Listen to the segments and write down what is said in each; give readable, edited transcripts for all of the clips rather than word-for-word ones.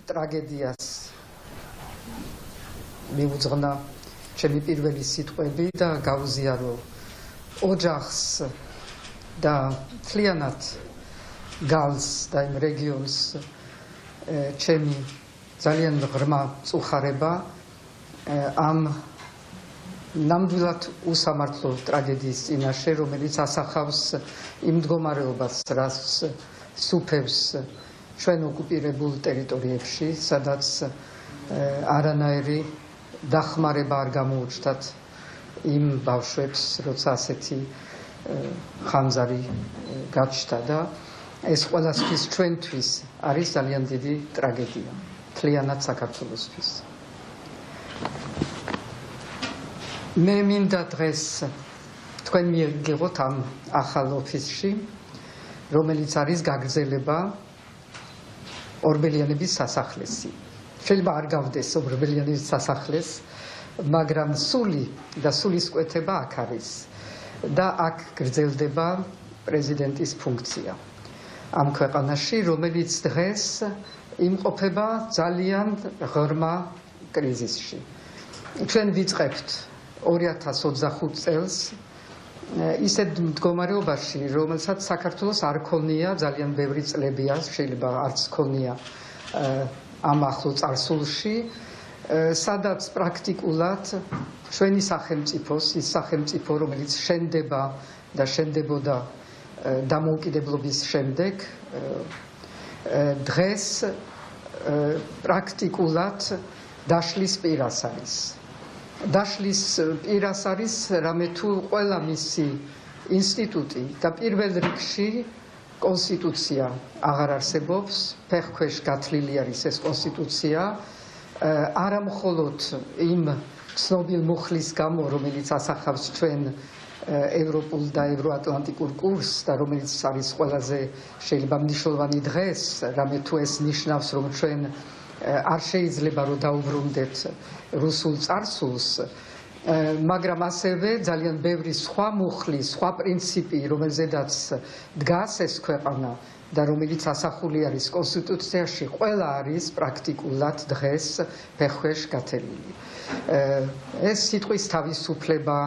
ტრაგედიას მიუძღვნა ჩემი პირველი სიტყვები და გავუზიარო ოჯახს და მთლიანად გალს და იმ რეგიონს ჩემი ძალიან ღრმა წუხარება ამ ნამდვილად უსამართლო ტრაგედიის წინაშე, რომელიც ასახავს იმ მდგომარეობას, რაც სუფევს ჩვენ ოკუპირებულ ტერიტორიებში, სადაც არანაირი დახმარება არ გამოუჩნდათ იმ ბავშვებს, როცა ასეთი ხანძარი გაჩნდა და ეს ყველასთვის ჩვენთვის არის ძალიან დიდი ტრაგედია, მთლიანად საქართველოსთვის. მე მინდა დღეს თქვენ მიიღოთ ამ ახალ ოფისში, რომელიც არის გაგრძელება ორბელიანების სასახლესი. შეიძლება არ გავდეს ორბელიანების სასახლეს, მაგრამ სული და სულისკვეთება აქ არის და აქ გრძელდება პრეზიდენტის ფუნქცია ამ ქვეყანაში, რომელიც დღეს იმყოფება ძალიან ღრმა კრიზისში. ჩვენ ვიწყებთ 2025 წელს ისეთ მდგომარეობაში, რომელსაც საქართველოს არ ქონია ძალიან ბევრი წლებია, შეიძლება არც ქონია ამ ახლო წარსულში, სადაც პრაქტიკულად ჩვენი სახელმწიფოს, ის სახელმწიფო, რომელიც შენდება და შენდებოდა დამოუკიდებლობის შემდეგ, დღეს პრაქტიკულად დაშლის პირას არის. დაშლის პირას არის, რამე თუ ყველა მისი ინსტიტუტი და პირველ რიგში კონსტიტუცია აღარ არსებობს, ფეხქვეშ გათლილი არის ეს კონსტიტუცია, არა მხოლოდ იმ ცნობილ მუხლის გამო, რომელიც ასახავს ჩვენ ევროპულ და ევროატლანტიკურ კურსს და რომელიც არის ყველაზე შეიძლება მნიშვნელოვანი დღეს, რამე თუ ეს ნიშნავს, რომ ჩვენ არ შეიძლება რომ დაუბრუნდეთ რუსულ წარსულს, მაგრამ ასევე ძალიან ბევრი სხვა მუხლი, სხვა პრინციპი, რომელზედაც დგას ეს ქვეყანა და რომელიც ასახული არის კონსტიტუციაში, ყველა არის პრაქტიკულად დღეს ფეხქვეშ გათელილი. ეს სიტყვის თავისუფლება,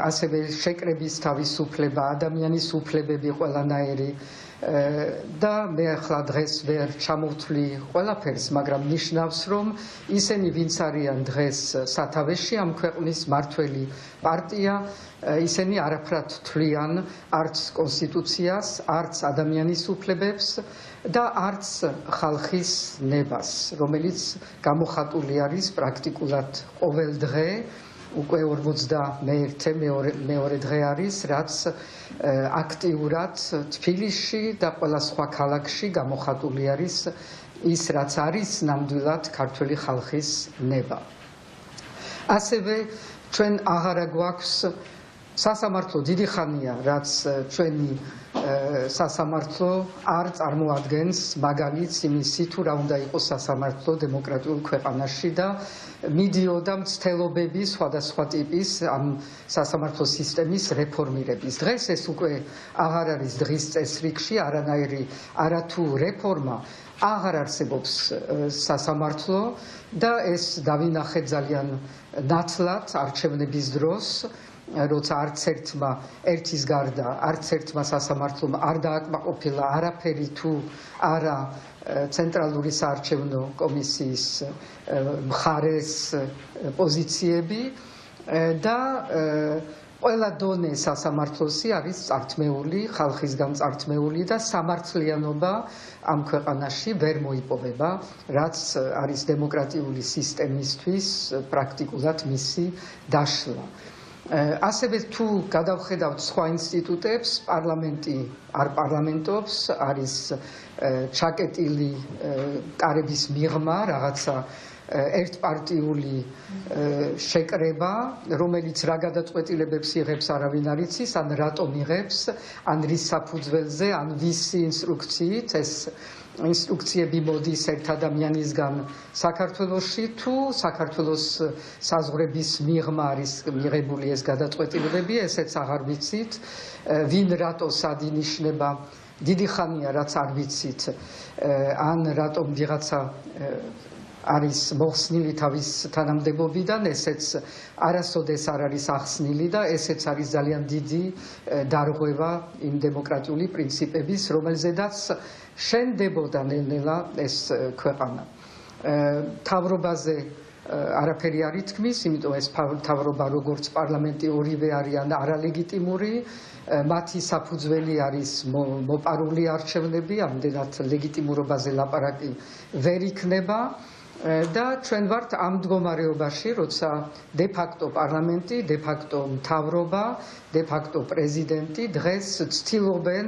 ასევე შეკრების თავისუფლება, ადამიანის უფლებები ყველანაირი და მე ახლა დღეს ვერ ჩამოვთვლი ყველაფერს, მაგრამ ნიშნავს, რომ ისინი, ვინც არიან დღეს სათავეში ამ ქვეყნის მართველი პარტია, ისინი არაფრად თვლიან არც კონსტიტუციას, არც ადამიანის უფლებებს და არც ხალხის ნებას, რომელიც გამოხატული არის პრაქტიკულად ყოველ დღე. უკვე 41 დღე არის, რაც აქტიურად თბილისში და ყველა სხვა ქალაქში გამოხატული არის ის, რაც არის ნამდვილად ქართველი ხალხის ნება. ასევე ჩვენ აღარა გვაქვს სასამართლო, დიდი ხანია, რაც ჩვენი სასამართლო არ წარმოადგენს მაგალითს იმისი, თუ რა უნდა იყოს სასამართლო დემოკრატიულ ქვეყანაში და მიდიოდა მცდელობები სხვადასხვა ტიპის ამ სასამართლო სისტემის რეფორმირების. დღეს ეს უკვე აღარ არის დღის წესრიგში, არანაირი არათუ რეფორმა, აღარ არსებობს სასამართლო და ეს დავინახეთ ძალიან ნათლად არჩევნების დროს, როცა არც ერთმა ერთის გარდა არც ერთმა სასამართლომ არ დააკმაყოფილა არაფერი თუ არა ცენტრალური საარჩევნო კომისიის მხარეს პოზიციები და ყველა დონე სასამართლოსი არის წართმეული, ხალხისგან წართმეული და სამართლიანობა ამ ქვეყანაში ვერ მოიპოვება, რაც არის დემოკრატიული სისტემისთვის პრაქტიკულად მისი დაშლა. ასევე თუ გადავხედავთ სხვა ინსტიტუტებს, პარლამენტი არ პარლამენტობს, არის ჩაკეტილი კარების მიღმა, რაღაცა ერთპარტიული შეკრება, რომელიც რა გადაწყვეტილებებს იღებს არავინ არ იცის, ან რატომ იღებს, ან რის საფუძველზე, ან ვისი ინსტრუქციით ეს ინსტრუქციები მოდის ერთ ადამიანისგან საქართველოში, თუ საქართველოს საზღვრების მიღმა არის მიღებული ეს გადაწყვეტილებები, ესეც აღარ ვიცით, ვინ რატო სად ინიშნება დიდი ხანია რაც არ ვიცით ან რატომ ვიღაცა არის მოხსნილი თავის თანამდებობიდან, ესეც არასოდეს არ არის ახსნილი და ესეც არის ძალიან დიდი დარღვევა იმ დემოკრატიული პრინციპების, რომელზედაც შენდებოდა ნელ-ნელა ეს ქვეყანა. თავრობაზე არაფერი არ ითქმის, იმიტომ ეს თავრობა როგორც პარლამენტი ორივე არიან არალეგიტიმური, მათი საფუძველი არის მოპარული არჩევნები, ამდენად ლეგიტიმურობაზე ლაპარაკი ვერ იქნება. და ჩვენ ვართ ამ მდგომარეობაში, როცა de facto პარლამენტი, de facto მთავრობა, de facto პრეზიდენტი დღეს ცდილობენ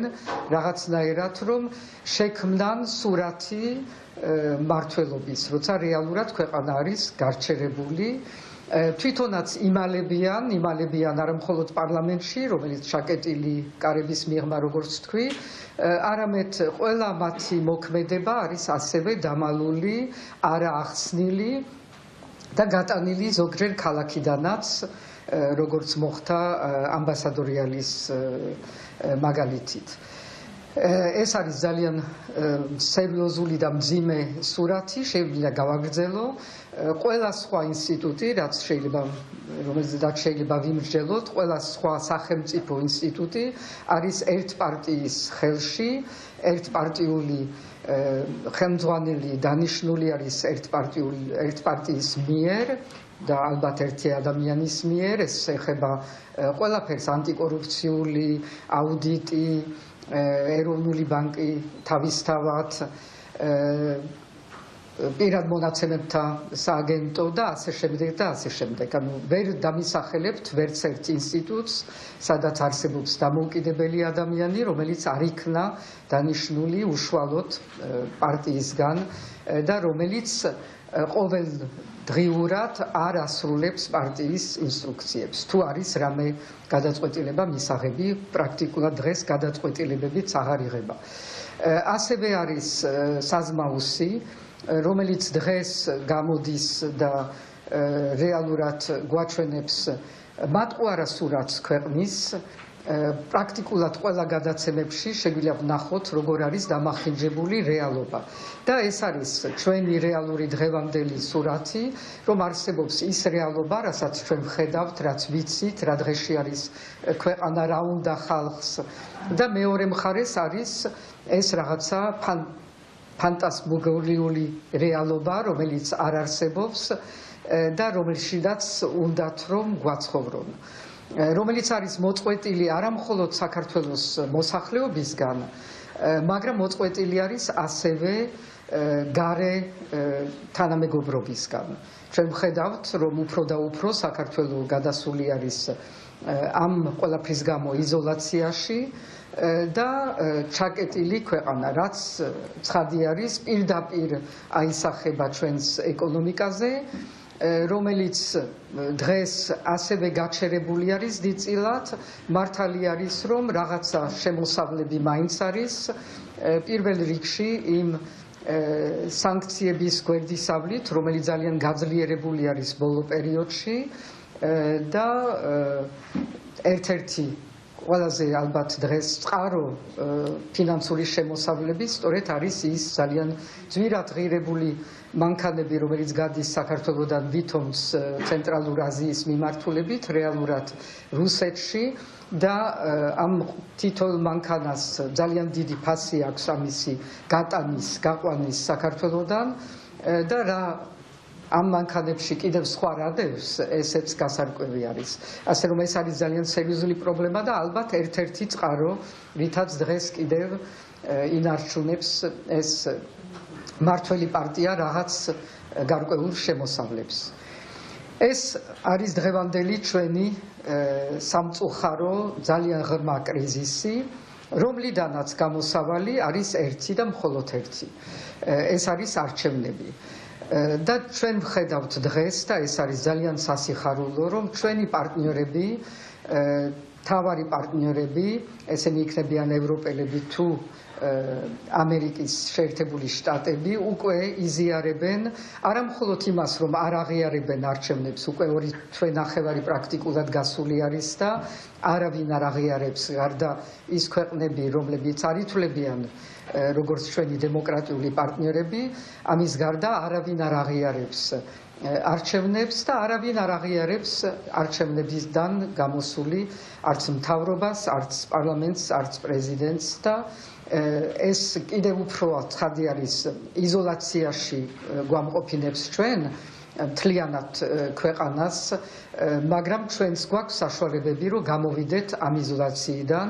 რაღაცნაირად რომ შექმნან სურათი მმართველობის, როცა რეალურად ქვეყანა არის გარჩერებული. თვითონაც იმალებიან არა მხოლოდ პარლამენტში, რომელიც შაკეტილი კარების მიღმა, როგორც თქვი, არამედ ყველა მათი მოქმედება არის ასევე დამალული, არაახსნილი და გატანილი ზოგჯერ ქალაქიდანაც, როგორც მოხდა ამბასადორიალის მაგალითით. ეს არის ძალიან სერიოზული და მძიმე სურათი, შეგვიძლია გავაგრძელო. ყველა სხვა ინსტიტუტი, რომელზედაც შეიძლება ვიმსჯელოთ, ყველა სხვა სახელმწიფო ინსტიტუტი არის ერთ პარტიის ხელში, ერთპარტიული ხელმძღვანელი დანიშნული არის ერთ პარტიის მიერ და ალბათ ერთი ადამიანის მიერ. ეს ეხება ყველაფერს, ანტიკორუფციული აუდიტი, ეროვნული ბანკი თავისთავად, პირად მონაცემებთა სააგენტო და ასე შემდეგ და ასე შემდეგ. ანუ ვერ დამისახელებთ ვერც ერთ ინსტიტუტს, სადაც არსებობს დამოუკიდებელი ადამიანი, რომელიც არ იქნა დანიშნული უშუალოდ პარტიისგან და რომელიც ყოველდღიურად არ ასრულებს პარტიის ინსტრუქციებს. თუ არის რამე გადაწყვეტილება მისაღები, პრაქტიკულად დღეს გადაწყვეტილებებიც აღარ იღება. ასევე არის საზმაუსი, რომელიც დღეს გამოდის და რეალურად გვაჩვენებს მატყუარა სურათს ქვეყნის. პრაქტიკულად ყველა გადაცემებში შეგვიძლია ვნახოთ, როგორ არის დამახინჯებული რეალობა. და ეს არის ჩვენი რეალური დღევანდელი სურათი, რომ არსებობს ის რეალობა, რასაც ჩვენ ვხედავთ, რაც ვიცით, რა დღეში არის ქვეყანა, რა უნდა ხალხს. და მეორე მხარეს არის ეს რაღაცა ფანტასმაგორიული რეალობა, რომელიც არ არსებობს და რომელშიდაც უნდათ რომ გვაცხოვრონ. რომელიც არის მოწყვეტილი არა მხოლოდ საქართველოს მოსახლეობისგან, მაგრამ მოწყვეტილი არის ასევე გარე თანამეგობრობისგან. ჩვენ ვხედავთ, რომ უფრო და უფრო საქართველო გადასული არის ამ ყველაფრის გამო იზოლაციაში და ჩაკეტილი ქვეყანა, რაც ცხადი არის, პირდაპირ აისახება ჩვენს ეკონომიკაზე, რომელიც დღეს ასევე გაჩერებული არის დიდწილად. მართალი არის, რომ რაღაცა შემოსავლები მაინც არის, პირველ რიგში იმ სანქციების გვერდისავლით, რომელიც ძალიან გაძლიერებული არის ბოლო პერიოდში და ერთ-ერთი ყველაზე ალბათ დღეს წყარო ფინანსური შემოსავლები სწორედ არის ის ძალიან ძვირად ღირებული მანქანები, რომელიც გადის საქართველოდან ვითომს ცენტრალურ აზიის მიმართულებით, რეალურად რუსეთში და ამ თითოეულ მანქანას ძალიან დიდი ფასი აქვს ამისი გატანის, გაყვანის საქართველოდან და რა ამ მანქანებში კიდევ სხვა რადევს, ესეც გასარკვევი არის. ასე რომ ეს არის ძალიან სერიოზული პრობლემა და ალბათ ერთ-ერთი წყარო, რითაც დღეს კიდევ ინარჩუნებს ეს მართველი პარტია რაღაც გარკვეულ შემოსავლებს. ეს არის დღევანდელი ჩვენი სამწუხარო ძალიან ღრმა კრიზისი, რომლიდანაც გამოსავალი არის ერთი და მხოლოდ ერთი. ეს არის არჩევნები. და ჩვენ ვხედავთ დღეს და ეს არის ძალიან სასიხარულო, რომ ჩვენი პარტნიორები, თავარი პარტნიორები, ესენი იქნებიან ევროპელები თუ ამერიკის შეერთებული შტატები უკვე იზიარებენ არა მხოლოდ იმას, რომ არ აღიარებენ არჩევნებს, უკვე 2 თვე-ნახევარი პრაქტიკულად გასული არის და არავინ არ აღიარებს გარდა ის ქვეყნები, რომლებიც არ ითვლებიან როგორც ჩვენი დემოკრატიული პარტნიორები, ამის გარდა არავინ არ აღიარებს არჩევნებს და არავინ არ აღიარებს არჩევნებისგან გამოსული არც მთავრობას, არც პარლამენტს, არც პრეზიდენტს და ეს კიდევ უფრო ცხადი არის იზოლაციაში გვამყოფინებს ჩვენ მთლიანად ქვეყანას, მაგრამ ჩვენს გვაქვს საშუალებები, რომ გამოვიდეთ ამ იზოლაციიდან.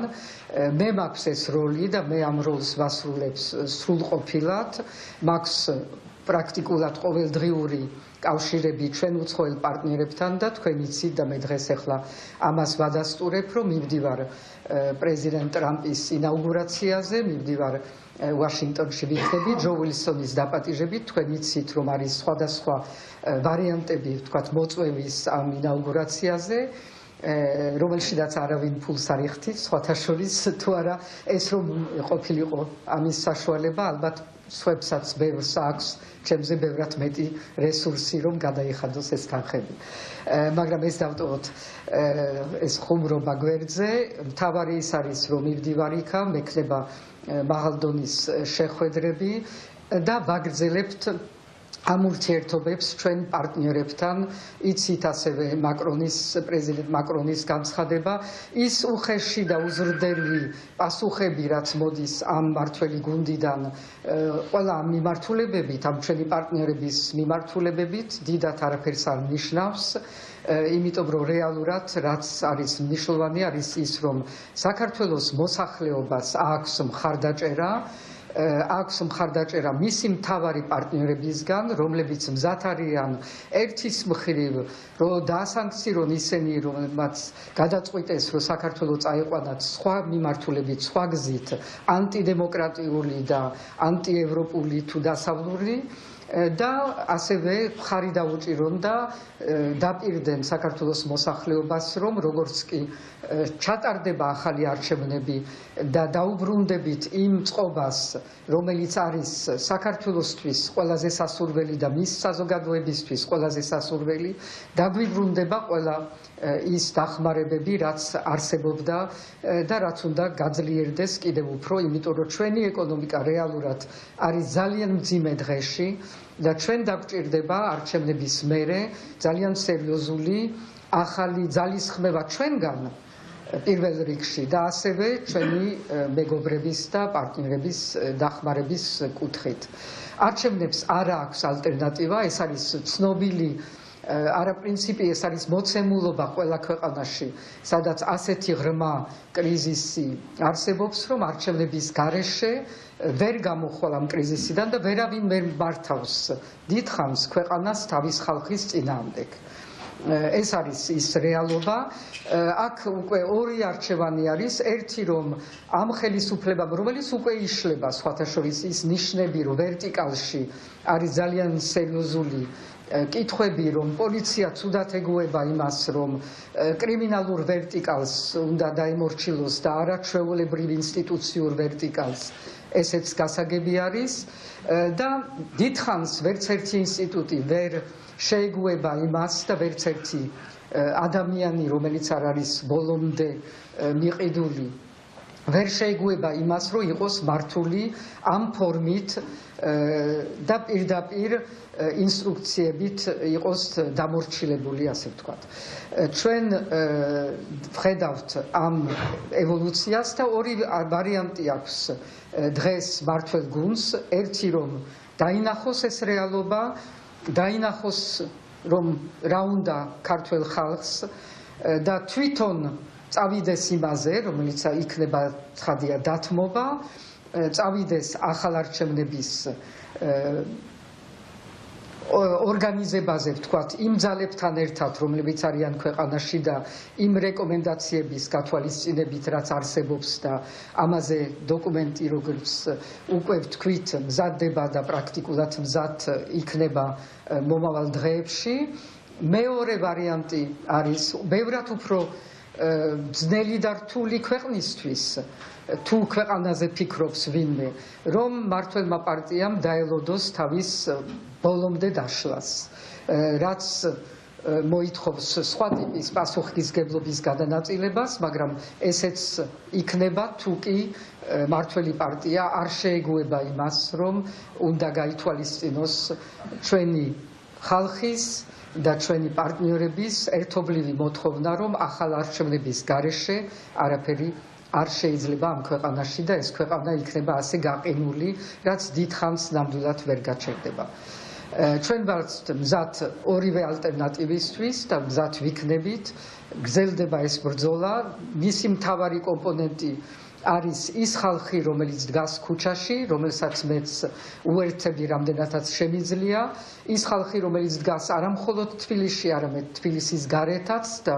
მე მაქვს ეს როლი და მე ამ როლს ვასრულებს სრულყოფილად. მაქვს პრაქტიკულად ყოველდღიური კავშირები ჩვენ უცხოელ პარტნიორებთან და თქვენ იცით და მე დღეს ახლა ამას ვადასტურებ, რომ მივდივარ პრეზიდენტ ტრამპის ინაუგურაციაზე, მივდივარ ვაშინგტონში ვიქნები ჯო უილსონის დაპატიჟებით. თქვენ იცით, რომ არის სხვადასხვა ვარიანტები, ვთქვათ, მოწვევის ამ ინაუგურაციაზე, რომელშიდაც არავინ ფულს არ იხთის, სხვათა შორის თუ არა ეს რომ ყოფილიყო ამის საშუალება, ალბათ სხვებსაც ბევრს აქვს ჩემზე ბევრად მეტი რესურსი, რომ გადაიხადოს ეს თანხები. მაგრამ ეს დავტოვოთ ეს ხუმრობა გვერდზე. მთავარი ის არის, რომ მივდივარ იქა, მექნება მაღალ დონის შეხვედრები და ვაგრძელებთ ამ ურთიერთობებს ჩვენ პარტნიორებთან. იცით ასევე პრეზიდენტ მაკრონის განცხადება, ის უხეში და უზრდელი პასუხები, რაც მოდის ამ მმართველი გუნდიდან, ყველა ამ მიმართულებებით, ამ ჩვენი პარტნიორების მიმართულებებით, დიდად არაფერს არ ნიშნავს. იმიტომ რომ რეალურად რაც არის მნიშვნელოვანი არის ის, რომ საქართველოს მოსახლეობას აქვს მხარდაჭერა მისი მთავარი პარტნიორებისგან, რომლებიც მზად არიან ერთის მხრივ, რომ დაასანქცირონ ისინი, რომლებმაც გადაწყვიტეს, რომ საქართველოს წაიყვანათ სხვა მიმართულებით, სხვა გზით, ანტიდემოკრატიული და ანტიევროპული თუ დასავლური და ასევე მხარი დაუჭირონ და დაპირდნენ საქართველოს მოსახლეობას, რომ როგორც კი ჩატარდება ახალი არჩევნები და დაუბრუნდებით იმ წყობას, რომელიც არის საქართველოსთვის ყველაზე სასურველი და მის საზოგადოებისთვის ყველაზე სასურველი, დაგვიბრუნდება ყველა ის დახმარებები, რაც არსებობდა და რაც უნდა გაძლიერდეს კიდევ უფრო, იმიტომ რომ ჩვენი ეკონომიკა რეალურად არის ძალიან მძიმე დღეში და ჩვენ დაგვჭირდება არჩევნების მერე ძალიან სერიოზული ახალი ძალისხმევა ჩვენგან პირველ რიგში და ასევე ჩვენი მეგობრების და პარტნიორების დახმარების კუთხით. არჩევნებს არ აქვს ალტერნატივა, ეს არის ცნობილი არა პრინციპი, ეს არის მოცემულობა ყველა ქვეყანაში, სადაც ასეთი ღრმა კრიზისი არსებობს, რომ არჩევნების გარეშე ვერ გამოხვალ ამ კრიზისიდან და ვერავინ ვერ მართავს დიდხანს ქვეყანას თავის ხალხის წინააღმდეგ. ეს არის ის რეალობა. აქ უკვე 2 არჩევანი არის, ერთი რომ ამ ხელისუფლებამ, რომელიც უკვე იშლება სხვათა შორის ის ნიშნები, რომ ვერტიკალში არის ძალიან სერიოზული კითხვები, რომ პოლიცია ცუდად ეგუება იმას, რომ კრიმინალურ ვერტიკალს უნდა დაემორჩილოს და არაჩვეულებრივ ინსტიტუციურ ვერტიკალს, ესეც გასაგები არის და დიდხანს ვერც ერთი ინსტიტუტი ვერ შეეგუება იმას და ვერც ერთი ადამიანი, რომელიც არ არის ბოლომდე მიყიდული, ვერ შეეგუება იმას, რომ იყოს მართული ამ ფორმით და პირდაპირ ინსტრუქციებით იყოს დამორჩილებული, ასე ვთქვათ. ჩვენ ვხედავთ ამ ევოლუციას და 2 ვარიანტი აქვს დღეს მმართველ გუნდს, ერთი რომ დაინახოს ეს რეალობა, დაინახოს რომ რა უნდა ქართველ ხალხს და თვითონ წავიდეს იმაზე, რომელიც იქნება ცხადია დათმობა, წავიდეს ახალ არჩევნების ორგანიზებაზე, ვთქვათ, იმ ძალებთან ერთად, რომლებიც არიან ქვეყანაში და იმ რეკომენდაციების გათვალისწინებით, რაც არსებობს და ამაზე დოკუმენტი, როგორც უკვე ვთქვით, მზადდება და პრაქტიკულად მზად იქნება მომავალ დღეებში. მეორე ვარიანტი არის ბევრად უფრო ძნელი და რთული ქვეყნისთვის თუ ქვეყანაზე ფიქრობს ვინმე, რომ მმართველმა პარტიამ დაელოდოს თავის ბოლომდე დაშლას, რაც მოითხოვს სხვა ტიპის პასუხისმგებლობის გადანაწილებას, მაგრამ ესეც იქნება თუ კი მმართველი პარტია არ შეეგუება იმას, რომ უნდა გაითვალისწინოს ჩვენი ხალხის და ჩვენი პარტნიორების ერთობლივი მოთხოვნა, რომ ახალ არჩევნების გარეშე არაფერი არ შეიძლება ამ ქვეყანაში და ეს ქვეყანა იქნება ასე გაყინული, რაც დიდხანს ნამდვილად ვერ გაჩერდება. ჩვენ ვართ მზად ორივე ალტერნატივისთვის და მზად ვიქნებით, გრძელდება ეს ბრძოლა, მისი მთავარი კომპონენტი არის ის ხალხი, რომელიც დგას ქუჩაში, რომელსაც მეც უერთები რამდენადაც შემიძლია, ის ხალხი, რომელიც დგას არა მხოლოდ თბილისში, არამედ თბილისის გარეთაც და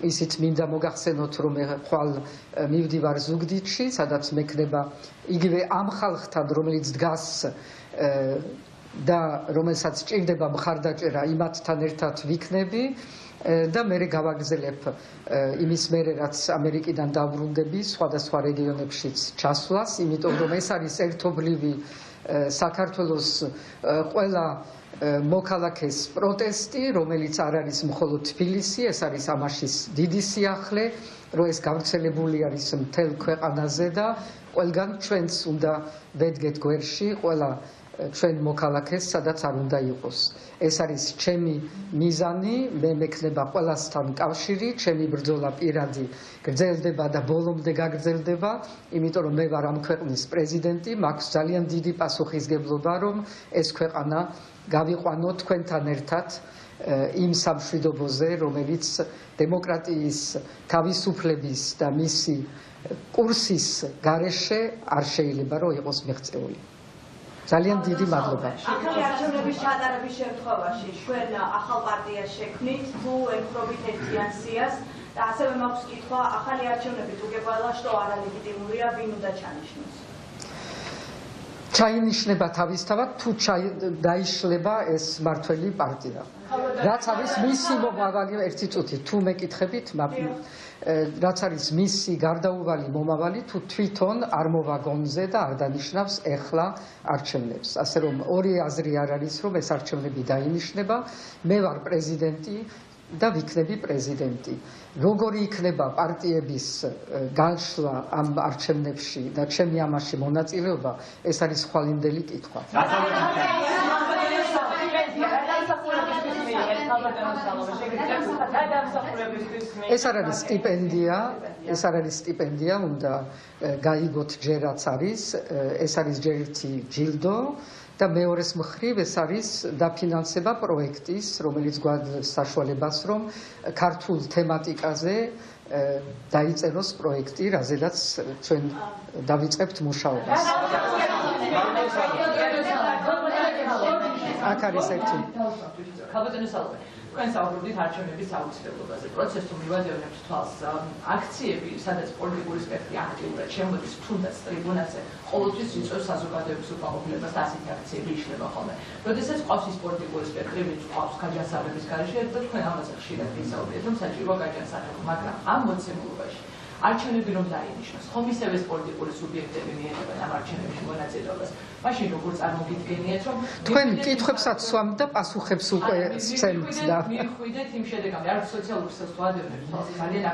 ისიც მინდა მოგახსენოთ, რომ ხვალ მივდივარ ზუგდიდში, სადაც მექნება იგივე ამ ხალხთან, რომელიც დგას და რომელსაც ჭირდება მხარდაჭერა, იმათთან ერთად ვიქნები და მე გავაგზელებ იმის მერე, რაც ამერიკიდან დავრუნდები, სხვადასხვა რეგიონებშიც ჩასვლას, იმიტომ რომ ეს არის ერთობლივი საქართველოს ყველა მოქალაქეს პროტესტი, რომელიც არ არის მხოლოდ თბილისი, ეს არის ამაშის დიდი სიახლე, რომ ეს გავრცელებული არის მთელ ქვეყანაზე და ყველგან ჩვენც უნდა ვედგეთ გვერდში ყველა ჩვენ მოქალაქეს, სადაც არ უნდა იყოს. ეს არის ჩემი მიზანი, მე მექნება ყველასთან კავშირი, ჩემი ბრძოლა პირადი გრძელდება და ბოლომდე გაგრძელდება, იმიტომ რომ მე ვარ ამ ქვეყნის პრეზიდენტი, მაქვს ძალიან დიდი პასუხისმგებლობა, რომ ეს ქვეყანა გავიყვანო თქვენთან ერთად იმ სამშვიდობოზე, რომელიც დემოკრატიის, თავისუფლების და მისი კურსის გარეშე არ შეიძლება რომ იყოს მიღწეული. ძალიან დიდი მადლობა. ახალი არჩევნების ჩატარების შემთხვევაში ჩვენ ახალ პარტიას შექმნით, თუ ემხრობით ერთიან სიას და ასევე მაქვს კითხვა, ახალი არჩევნები თუ გეყოლა, што არალეგიტიმურია, ვინ უნდა ჩანიშნოს? ჩაინიშნება თავისთავად, თუ დაიშლება ეს მმართველი პარტია. რაც არის მისი მომავალი, ერთი წუთი, თუ მეკითხებით, რაც არის მისი გარდაუვალი მომავალი, თუ თვითონ არ მოვაგონზე და არ დანიშნავს ეხლა არჩევნებს. ასე რომ ორი აზრი არ არის, რომ ეს არჩევნები დაინიშნება, მე ვარ პრეზიდენტი და ვიქნები პრეზიდენტი. როგორი იქნება პარტიების განშლა ამ არჩევნებში და ჩემი ამაში მონაწილეობა, ეს არის ხვალინდელი კითხვა. ეს არ არის სტიპენდია, ეს არ არის სტიპენდია, უნდა გაიგოთ ჯერაც არის, ეს არის ჯერ ერთი ჯილდო და მეორეს მხრივ ეს არის დაფინანსება პროექტის, რომელიც გვაძლევს საშუალებას, რომ ქართულ თემატიკაზე დაიწეროს პროექტი, რაზედაც ჩვენ დავიწყებთ მუშაობას. აქ არის ერთი. თქვენ საუბრობთ არჩევნების აუცილებლობაზე. პროცესს თუ მივადევნებთ თვალს, აქციები, სადაც პოლიტიკური სპექტრი აქტიურად შემოდის, თუნდაც ტრიბუნაზე, ყოველთვის იწვევს საზოგადოების უკმაყოფილებას და ასეთი აქციები იშლება ხოლმე. როდესაც ყავს ის პოლიტიკური სპექტრი, ვინც ყავს გაჯანსაღების გარეშე, და თქვენ ამაზე ხშირად ვისაუბრეთ, რომ საჭიროა გაჯანსაღება, მაგრამ ამ მოცემულობაში არჩევნები რომ დაინიშნოს, ხომ ისევ ეს პოლიტიკური სუბიექტები მიიღებენ ამ არჩევნებში მონაწილეობას. მაშინ როგორ წარმოგიდგენიათ, რომ თქვენ კითხვებსაც სვამთ და პასუხებს უკვე სცემთ და მიხვიდეთ იმ შედეგამდე, არ სოციალურ სისტემას ვადევნებ, ძალიან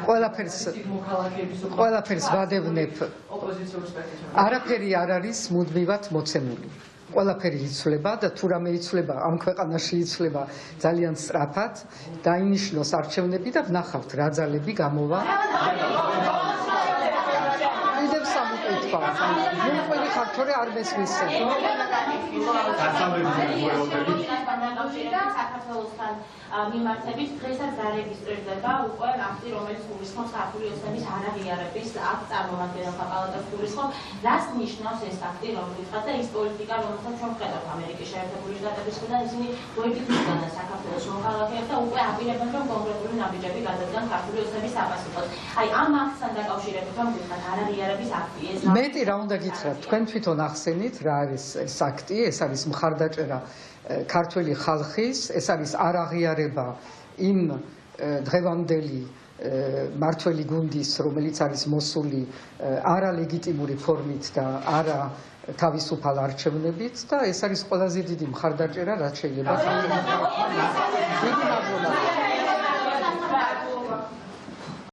ყველაფერს ვადევნებ. არაფერი არ არის მუდმივად მოცემული. ყველაფერი იცვლება და თუ რამე იცვლება, ამ ქვეყანაში იცვლება ძალიან სწრაფად, დაინიშნოს არჩევნები და ვნახავთ რა ძალები გამოვა. კიდევ სამი კითხვა. მუხველი ხარ, თორე არ მესმისე. საქართველოსთან მიმართებით დღესაც დარეგისტრირდება უკვე აქტი, რომელიც გულისხმობს ქართული ოცნების არაღიარების აქტს წარმომადგენელთა პალატას გულისხმობს. რას ნიშნავს ეს აქტი, რომ ვითხართ და ის პოლიტიკა, რომელსაც ჩვენ ვხედავთ ამერიკის შეერთებული შტატების მხრიდან, ისინი გვერდითიდან საქართველოს მოქალაქეებს და უკვე აპირებენ, რომ კონკრეტული ნაბიჯები გადადგან ქართული ოცნების საპასუხოდ. აი ამ აქტთან დაკავშირებით რომ ვითხართ არაღიარების აქტი ეს მეტი რა უნდა გითხრათ, თქვენ თვითონ ახსენით რა არის ეს აქტი, ეს არის მხარდაჭერა ქართველი ხალხის, ეს არის არაღიარება იმ დღევანდელი მართველი გუნდის, რომელიც არის მოსული არალეგიტიმური ფორმით და არა თავისუფალ არჩევნებით და ეს არის ყველაზე დიდი მხარდაჭერა, რაც შეიძლება. დიდი მადლობა.